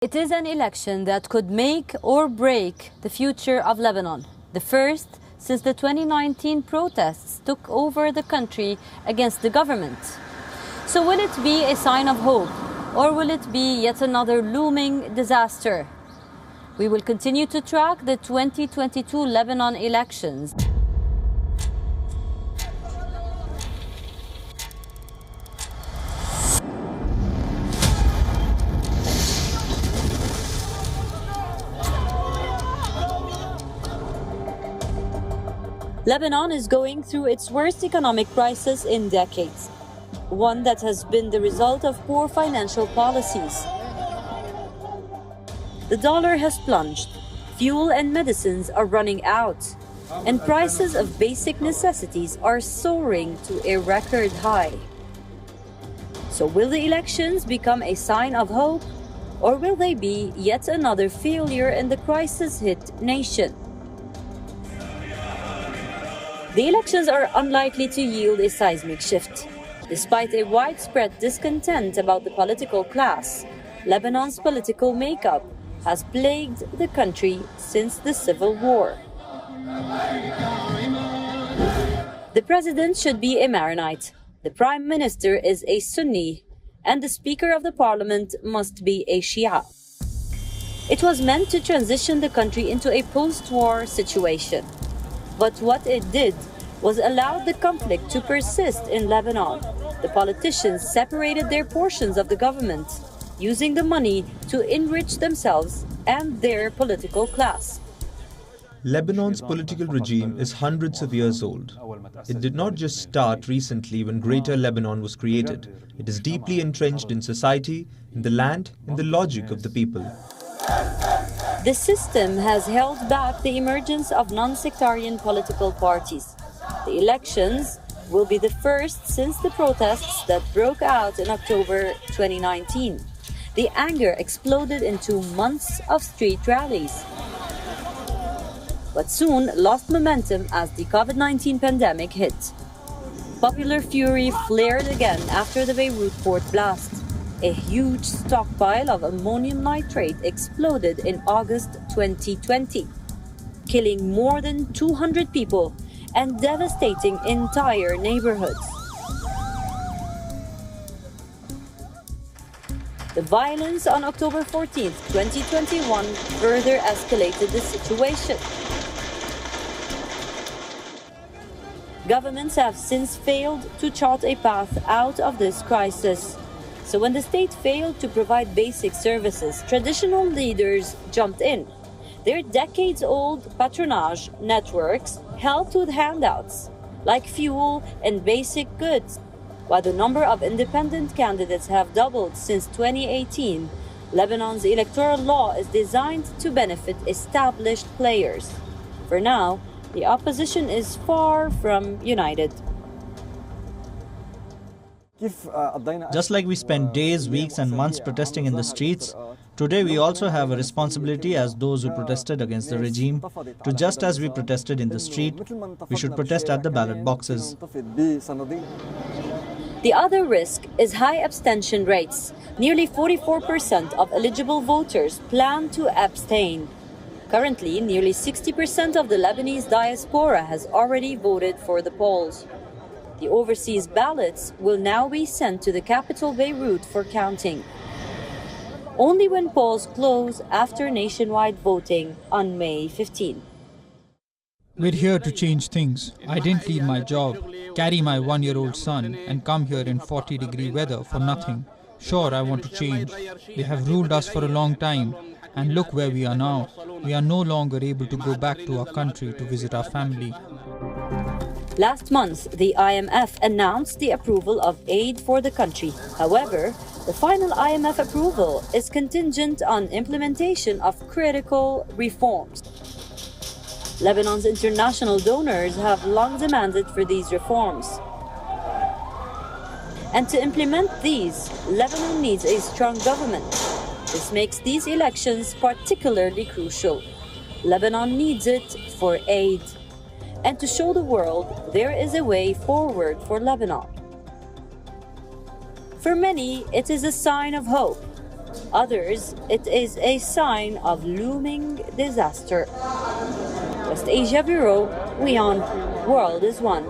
It is an election that could make or break the future of Lebanon, the first since the 2019 protests took over the country against the government. So will it be a sign of hope, or will it be yet another looming disaster? We will continue to track the 2022 Lebanon elections. Lebanon is going through its worst economic crisis in decades, one that has been the result of poor financial policies. The dollar has plunged, fuel and medicines are running out, and prices of basic necessities are soaring to a record high. So will the elections become a sign of hope, or will they be yet another failure in the crisis-hit nation? The elections are unlikely to yield a seismic shift. Despite a widespread discontent about the political class, Lebanon's political makeup has plagued the country since the civil war. The president should be a Maronite, the prime minister is a Sunni, and the speaker of the parliament must be a Shia. It was meant to transition the country into a post-war situation. But what it did was allow the conflict to persist in Lebanon. The politicians separated their portions of the government, using the money to enrich themselves and their political class. Lebanon's political regime is hundreds of years old. It did not just start recently when Greater Lebanon was created. It is deeply entrenched in society, in the land, in the logic of the people. The system has held back the emergence of non-sectarian political parties. The elections will be the first since the protests that broke out in October 2019. The anger exploded into months of street rallies, but soon lost momentum as the COVID-19 pandemic hit. Popular fury flared again after the Beirut port blast. A huge stockpile of ammonium nitrate exploded in August 2020, killing more than 200 people and devastating entire neighborhoods. The violence on October 14, 2021 further escalated the situation. Governments have since failed to chart a path out of this crisis. So when the state failed to provide basic services, traditional leaders jumped in. Their decades-old patronage networks helped with handouts, like fuel and basic goods. While the number of independent candidates have doubled since 2018, Lebanon's electoral law is designed to benefit established players. For now, the opposition is far from united. Just like we spent days, weeks and months protesting in the streets, today we also have a responsibility as those who protested against the regime to, just as we protested in the street, we should protest at the ballot boxes. The other risk is high abstention rates. Nearly 44% of eligible voters plan to abstain. Currently, nearly 60% of the Lebanese diaspora has already voted for the polls. The overseas ballots will now be sent to the capital Beirut for counting. Only when polls close after nationwide voting on May 15. We're here to change things. I didn't leave my job, carry my one-year-old son and come here in 40-degree weather for nothing. Sure, I want to change. They have ruled us for a long time. And look where we are now. We are no longer able to go back to our country to visit our family. Last month, the IMF announced the approval of aid for the country. However, the final IMF approval is contingent on implementation of critical reforms. Lebanon's international donors have long demanded for these reforms. And to implement these, Lebanon needs a strong government. This makes these elections particularly crucial. Lebanon needs it for aid. And to show the world there is a way forward for Lebanon. For many, it is a sign of hope. Others, it is a sign of looming disaster. West Asia Bureau, WION World is One.